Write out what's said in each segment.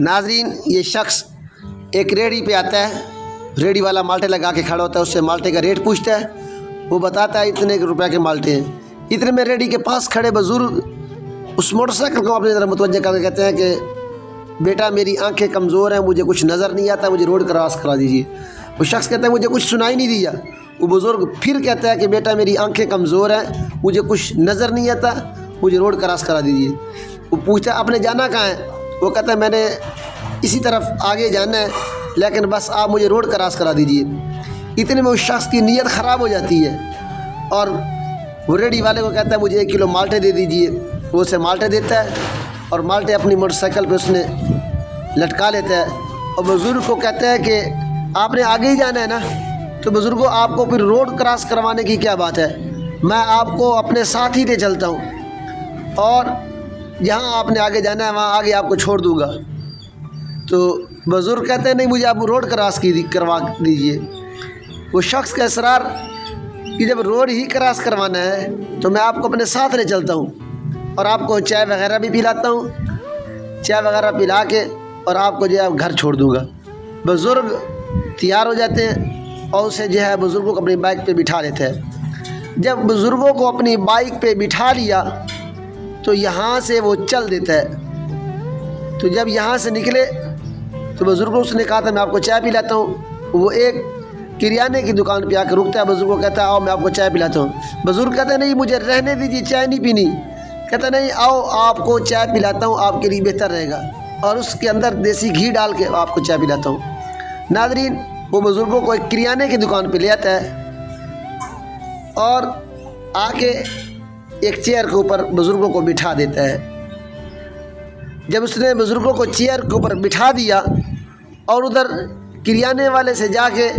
नाजरीन, ये शख्स एक रेहड़ी पे आता है, रेहड़ी वाला माल्टे लगा के खड़ा होता है, उससे माल्टे का रेट पूछता है, वो बताता है इतने रुपए के माल्टे हैं। इतने में रेहड़ी के पास खड़े बुज़ुर्ग उस मोटरसाइकिल को अपनी तरफ मुतवज्जह करके कहते हैं कि बेटा मेरी आंखें कमज़ोर हैं, मुझे कुछ नज़र नहीं आता, मुझे रोड क्रॉस करा दीजिए। वो शख्स कहता है मुझे कुछ सुनाई नहीं दिया। वो बुज़ुर्ग फिर कहता है कि बेटा मेरी आंखें कमज़ोर हैं, मुझे कुछ नज़र नहीं आता, मुझे रोड क्रॉस करा दीजिए। वो पूछता है आपने जाना कहाँ है? वो कहता है मैंने इसी तरफ आगे जाना है, लेकिन बस आप मुझे रोड क्रॉस करा दीजिए। इतने में उस शख्स की नीयत ख़राब हो जाती है और वो रेहड़ी वाले को कहता है मुझे 1 किलो माल्टे दे दीजिए। वो उसे माल्टे देता है और माल्टे अपनी मोटरसाइकिल पे उसने लटका लेता है और बुज़ुर्ग को कहता है कि आपने आगे ही जाना है ना, तो बुज़ुर्गों आपको फिर रोड क्रॉस करवाने की क्या बात है, मैं आपको अपने साथ ही ले चलता हूँ और जहाँ आपने आगे जाना है वहाँ आगे आपको छोड़ दूँगा। तो बुज़ुर्ग कहते हैं नहीं, मुझे आप रोड क्रॉस करवा दीजिए। वो शख्स का इसरार कि जब रोड ही क्रॉस करवाना है तो मैं आपको अपने साथ ले चलता हूँ और आपको चाय वगैरह भी पिलाता हूँ, चाय वगैरह पिला के और आपको जो है घर छोड़ दूँगा। बुज़ुर्ग तैयार हो जाते हैं और उसे जो है बुज़ुर्गों को अपनी बाइक पे बिठा लेते हैं। जब बुज़ुर्गों को अपनी बाइक पे बिठा लिया तो यहाँ से वो चल देता है। तो जब यहाँ से निकले तो बुज़ुर्गों उसने कहा था मैं आपको चाय पिलाता हूँ। वो एक किराने की दुकान पे आकर रुकता है, बुज़ुर्गों को कहता है आओ मैं आपको चाय पिलाता हूँ। बुज़ुर्ग कहते हैं नहीं मुझे रहने दीजिए, चाय नहीं पीनी। कहता नहीं आओ आपको चाय पिलाता हूँ, आपके लिए बेहतर रहेगा, और उसके अंदर देसी घी डाल के आपको चाय पिलाता हूँ। नाज़रीन, वो बुज़ुर्गों को एक किराने की दुकान पे ले आता है और आके एक चेयर के ऊपर बुज़ुर्गों को बिठा देता है। जब उसने बुज़ुर्गों को चेयर के ऊपर बिठा दिया और उधर किराने वाले से जाके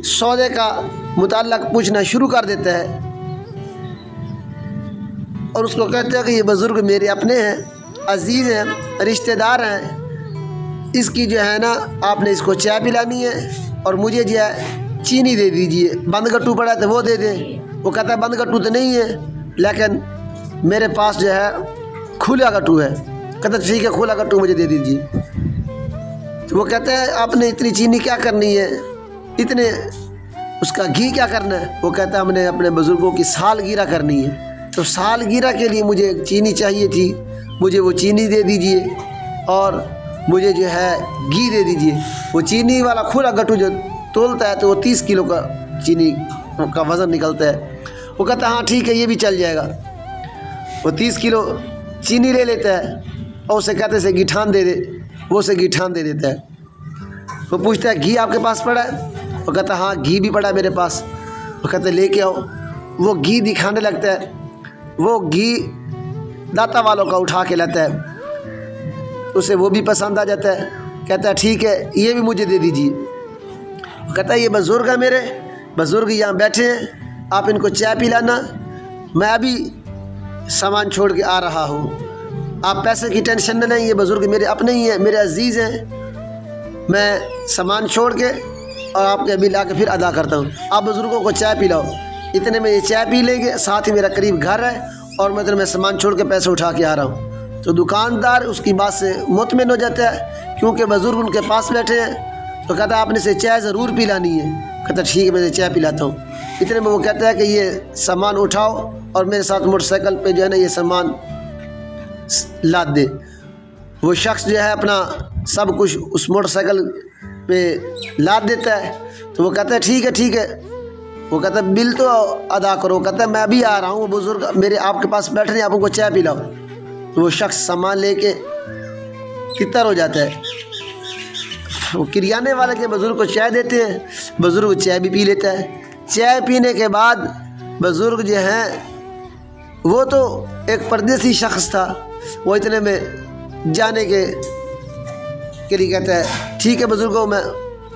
सौदे का मुताल्लक पूछना शुरू कर देता है और उसको कहते हैं कि ये बुज़ुर्ग मेरे अपने हैं, अजीज़ हैं, रिश्तेदार हैं, इसकी जो है ना आपने इसको चाय पिलानी है और मुझे जो है चीनी दे दीजिए, बंद गट्टू पड़ा है तो वो दे दे। वो कहता है बंद गट्टू तो नहीं है लेकिन मेरे पास जो है खुला गट्टू है। कहता ठीक है खुला गट्टू मुझे दे दीजिए। तो वो कहते हैं आपने इतनी चीनी क्या करनी है, इतने उसका घी क्या करना है? वो कहता है हमने अपने बुज़ुर्गों की सालगिरह करनी है, तो सालगिरह के लिए मुझे चीनी चाहिए थी, मुझे वो चीनी दे दीजिए और मुझे जो है घी दे दीजिए। वो चीनी वाला खुला गट्टू जो तोलता है तो वो 30 किलो का चीनी का वज़न निकलता है। वो कहता है हाँ ठीक है ये भी चल जाएगा। वो 30 किलो चीनी ले लेता है और उसे कहते से गिठान दे दे, वो उसे गिठान दे देता है। वो पूछता है घी आपके पास पड़ा है? वो कहता है हाँ घी भी पड़ा है मेरे पास। वो कहते लेके आओ। वो घी दिखाने लगता है, वो घी दाता वालों का उठा के लाता है, उसे वो भी पसंद आ जाता है। कहता है ठीक है ये भी मुझे दे दीजिए। वो कहता है ये बुज़ुर्ग है मेरे, बुज़ुर्ग यहाँ बैठे हैं, आप इनको चाय पिलाना, मैं अभी सामान छोड़ के आ रहा हूँ, आप पैसे की टेंशन न लें, ये बुज़ुर्ग मेरे अपने ही हैं, मेरे अजीज़ हैं, मैं सामान छोड़ के और आपके बिल आके फिर अदा करता हूँ, आप बुज़ुर्गों को चाय पिलाओ। इतने में ये चाय पी लेंगे, साथ ही मेरा करीब घर है और मैं सामान छोड़ के पैसे उठा के आ रहा हूँ। तो दुकानदार उसकी बात से मुतमिन हो जाता है क्योंकि बुज़ुर्ग उनके पास बैठे हैं। तो कहता है आपने से चाय ज़रूर पिलानी है। कहता ठीक है मैं चाय पिलाता हूँ। इतने में वो कहता है कि ये सामान उठाओ और मेरे साथ मोटरसाइकिल पे जो है ना ये सामान लाद दे। वो शख्स जो है अपना सब कुछ उस मोटरसाइकिल पे लाद देता है। तो वो कहता है ठीक है। वो कहता है बिल तो अदा करो। कहता है मैं अभी आ रहा हूँ, वो बुज़ुर्ग मेरे आपके पास बैठ रहे हैं, आप उनको चाय पिलाओ। तो वो शख्स सामान लेके तितर हो जाता है। वो किराने वाले के बुज़ुर्ग को चाय देते हैं, बुज़ुर्ग चाय भी पी लेता है। चाय पीने के बाद बुज़ुर्ग जो हैं वो तो एक परदेसी शख्स था, वो इतने में जाने के लिए कहता है ठीक है बुज़ुर्गों मैं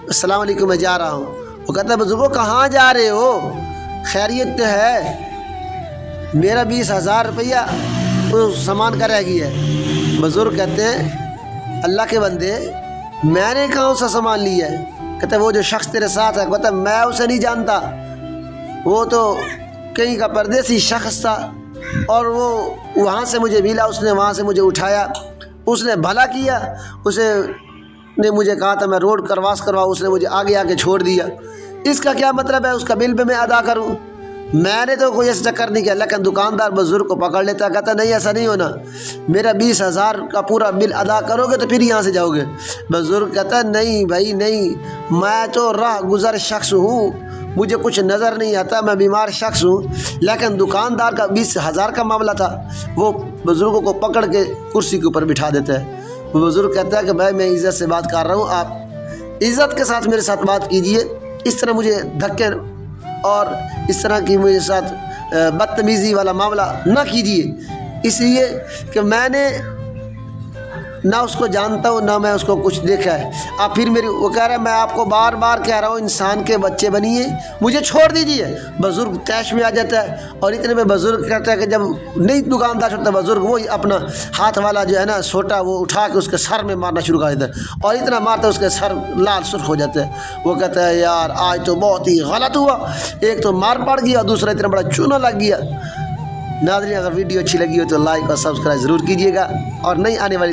अस्सलाम वालेकुम मैं जा रहा हूँ। वो कहता है बुज़ुर्गों कहाँ जा रहे हो, खैरियत तो है, मेरा 20,000 रुपया वो सामान का रह गया है। बुज़ुर्ग कहते हैं अल्लाह के बंदे मैंने कहाँ सा सामान लिया है? कहता है वो जो शख्स तेरे साथ है, कहता मैं उसे नहीं जानता, वो तो कहीं का परदेसी शख्स था और वो वहाँ से मुझे मिला, उसने वहाँ से मुझे उठाया, اس نے بھلا کیا، اسے نے مجھے کہا تھا میں روڈ کرواس کرواؤں، اس نے مجھے آگے آ کے چھوڑ دیا۔ اس کا کیا مطلب ہے اس کا بل بھی میں ادا کروں؟ میں نے تو کوئی ایسا چکر نہیں کیا، لیکن دکاندار بزرگ کو پکڑ لیتا، کہتا نہیں ایسا نہیں ہونا، میرا 20,000 کا پورا بل ادا کرو گے تو پھر یہاں سے جاؤ گے۔ بزرگ کہتا نہیں بھائی نہیں، میں تو راہ گزر شخص ہوں، مجھے کچھ نظر نہیں آتا، میں بیمار شخص ہوں۔ لیکن دکاندار کا 20,000 کا معاملہ تھا، وہ بزرگوں کو پکڑ کے کرسی کے اوپر بٹھا دیتا ہے۔ وہ بزرگ کہتا ہے کہ بھائی میں عزت سے بات کر رہا ہوں، آپ عزت کے ساتھ میرے ساتھ بات کیجئے، اس طرح مجھے دھکے اور اس طرح کی میرے ساتھ بدتمیزی والا معاملہ نہ کیجیے، اس لیے کہ میں نے نہ اس کو جانتا ہوں نہ میں اس کو کچھ دیکھا ہے۔ آپ پھر وہ کہہ رہا ہے میں آپ کو بار بار کہہ رہا ہوں انسان کے بچے بنیے، مجھے چھوڑ دیجیے۔ بزرگ طیش میں آ جاتا ہے، اور اتنے میں بزرگ کہتا ہے کہ جب نہیں دکاندار چھوڑتا بزرگ وہی اپنا ہاتھ والا جو ہے نا سوٹا وہ اٹھا کے اس کے سر میں مارنا شروع کر دیتا ہے، اور اتنا مارتا ہے اس کے سر لال سرخ ہو جاتا ہے۔ وہ کہتا ہے یار آج تو بہت ہی غلط ہوا، ایک تو مار پڑ گیا اور دوسرا اتنا بڑا چونا لگ گیا۔ ناظرین اگر ویڈیو اچھی لگی ہو تو لائک اور سبسکرائب ضرور کیجیے گا، اور نئی آنے والی